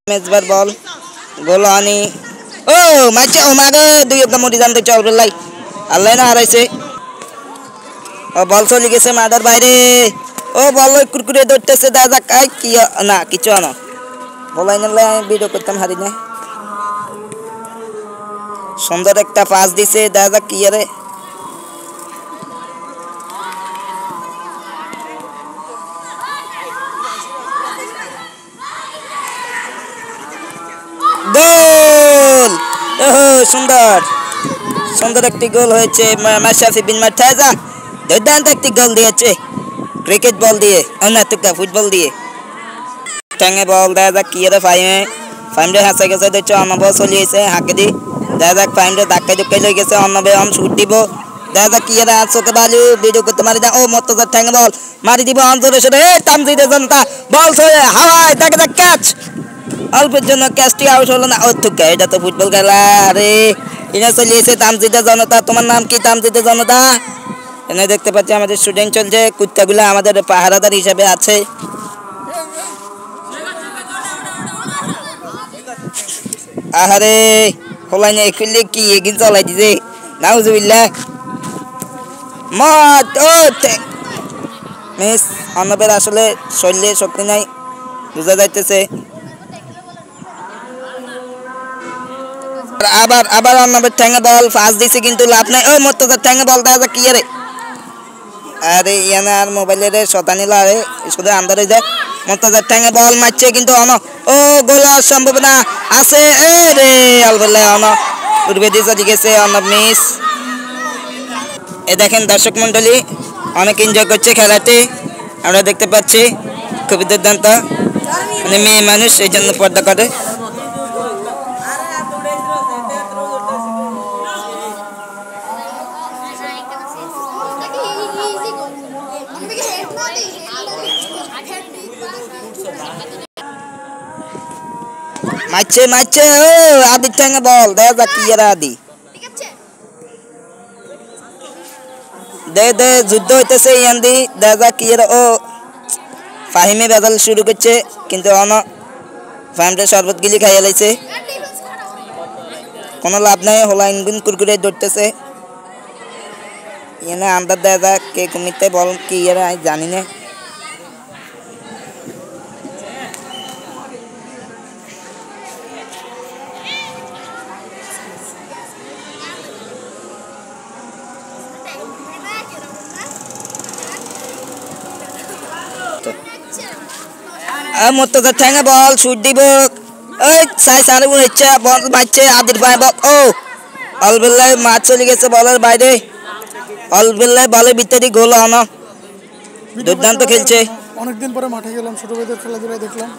মেজবার বল গোল আনি ও মাইছে ও মাগে দুই একটা মুড়ি জানতে চল বেলাই আল্লাহ না হারাইছে ও বল চলে গেছে মাদার বাইরে ও বল কুরকুরে ধরতেছে দাদা কাই কি না কিছু না বলাই না আমি ভিডিও করতাম হারি না সুন্দর একটা পাস দিছে দাদা কি রে গোল সুন্দর সুন্দর একটি গোল হয়েছে মাশরাফি বিন মার্তাজা দুর্দান্ত একটি গোল দিয়েছে ক্রিকেট বল দিয়ে না তো ফুটবল দিয়ে টাঙ্গে বল দাদা কি রে ফাইমে হাসে গেছে দেখছো অনব চলিয়েছে হাঁকে দি দাদা ফাইমে ধাক্কা ধুক্কাই লই গেছে অনবে শুট দিব দাদা কি রে চোখে বালু ভিডিও করতে মারি দা ও মর্তজা টাঙ্গে বল মারি দিব অন্তরে সরে তামজিদে জনতা বল ছড়ে হাওয়ায় দেখা দেখ ক্যাচ অল্পের জন্য ক্যাচটি আউট হলো না ও থুকা এটা তো ফুটবল খেলা রে এনে চলিয়েছে তামজিদে জনতা তোমার নাম কি তামজিদে জনতা এনে দেখতে পাচ্ছি আমাদের স্টুডেন্ট চলছে কুত্তাগুলো আমাদের পাহারাদার হিসেবে আছে আহারে হলাইনে খুললে কি এগিন চলাই দিছে নাউজুবিল্লাহ মত ও মিস অন্নবের আসলে শরীরে শক্তি নাই বুঝা যাইতেছে আবার আবার অন্নবের ঠ্যাঙ্গে বল ফাস্ট দিছে কিন্তু লাভ নাই ও মর্তজার ঠ্যাঙ্গে বল দাদা কি রে আরে ইয়ানা আর মোবাইলের শতানি লারে শুধু আন্দারে যায় মর্তজার ঠ্যাঙ্গে বল মারছে কিন্তু অন ও গোল সম্ভাবনা আছে এ রে আলবেলা অন উড়বে দিয়ে চলে গেছে অর্ণব মিস এ দেখেন দর্শক মন্ডলী অনেক এনজয় করছে খেলাতে আমরা দেখতে পাচ্ছি খুবই দুর্দান্ত মানে মেয়ে মানুষ এই জন্য পর্দা করে মারছে মারছে ও আদি ঠ্যাঙ্গে বল দাদা কি রে আদি দে দে যুদ্ধ হইতেছে ইয়ান্দি দাদা কি রে ও ফাহিমে বেজাল শুরু করছে কিন্তু অন ফাহিমটা শরবত গিলি খাইয়া লাইছে কোনো লাভ নাই হলাইন গুন কুরকুরে ধরতেছে এনে আন্দার দাদা কে কমিতে বল কি রে জানি না মর্তজা ঠ্যাঙ্গে বল শুট দিব ওই সাই সারে উড়েছে বল মারছে আদির ভাই বল ও অলবেলায় মাছ চলে গেছে বলের বাইরে অলবেলায় বলের ভিতরে গোল আনা দুর্দান্ত খেলছে অনেকদিন পরে মাঠে গেলাম ছোট ভাইদের খেলাধুলা দেখলাম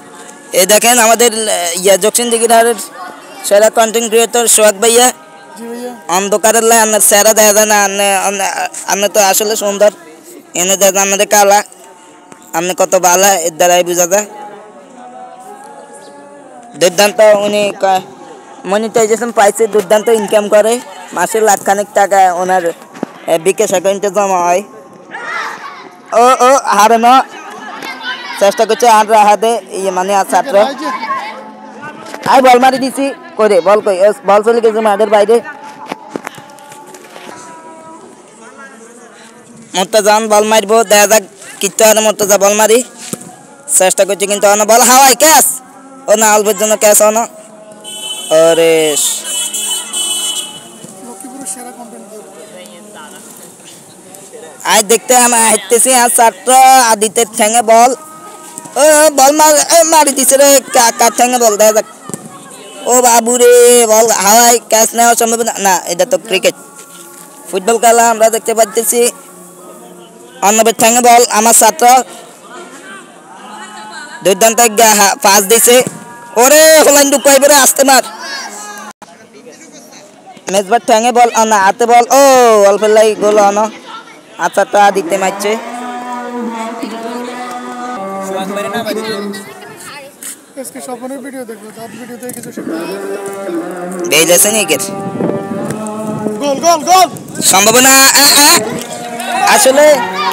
এই দেখেন আমাদের জকসিন দিঘির সেরা কন্টেন্ট ক্রিয়েটর সোহাগ ভাইয়া জি ভাইয়া অন্ধকারের লাই আপনার সেরা দেখা যায় না আপনি তো আসলে সুন্দর এনে দেখা আমাদের কালা আপনি কত ভালো এর দ্বারাই বোঝা যায় দুর্দান্ত উনি মনিটাইজেশন পাইছে দুর্দান্ত ইনকাম করে মাসে লাখখানেক টাকা ওনার বিকাশ অ্যাকাউন্টে জমা হয় ও ও হারে না চেষ্টা করছে আর রাহাতে মানে ছাত্র আই বল মারি দিছি কই রে বল কই বল চলে গেছে মাঠের বাইরে মর্তজান বল মারবো দেখা যাক কিচ্ছু আর মর্তজা বল মারি চেষ্টা করছে কিন্তু অন বল হাওয়াই ক্যাচ ও না অল্পের জন্য ক্যাচ অন আরে আজ দেখতে আমি হাঁটতেছি আর ছাত্র আদিত্যের ঠ্যাঙ্গে বল ও বল মারি দিছে রে কার ঠ্যাঙ্গে বল দেখা যাক ও বাবু রে বল হাওয়াই ক্যাচ নেওয়া সম্ভব না এটা তো ক্রিকেট ফুটবল খেলা আমরা দেখতে পাচ্ছি অন্নবের ঠ্যাঙ্গে বল আমার ছাত্র দুর্দান্ত পাস দিছে ওরে হলাইন ঢুকাই পরে আসতে মার মেজবার ঠ্যাঙ্গে বল না হাতে বল ও অল্প লাই গোল আনো আচ্ছা দিতে মারছে আজকে স্বপনের ভিডিও দেখবো তার ভিডিও থেকে কিছু শিখতে বেইলেছে নি গেট গোল গোল গোল সম্ভাবনা আসলে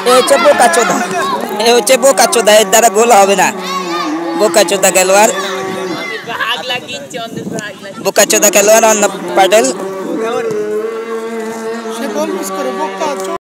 এ হচ্ছে বোকাচোদা এর দ্বারা গোল হবে না বোকাচোদা খেলোয়াড় বোকাচোদা খেলোয়াড় অর্ণব প্যাটেল। সে গোল মিস করে বোকা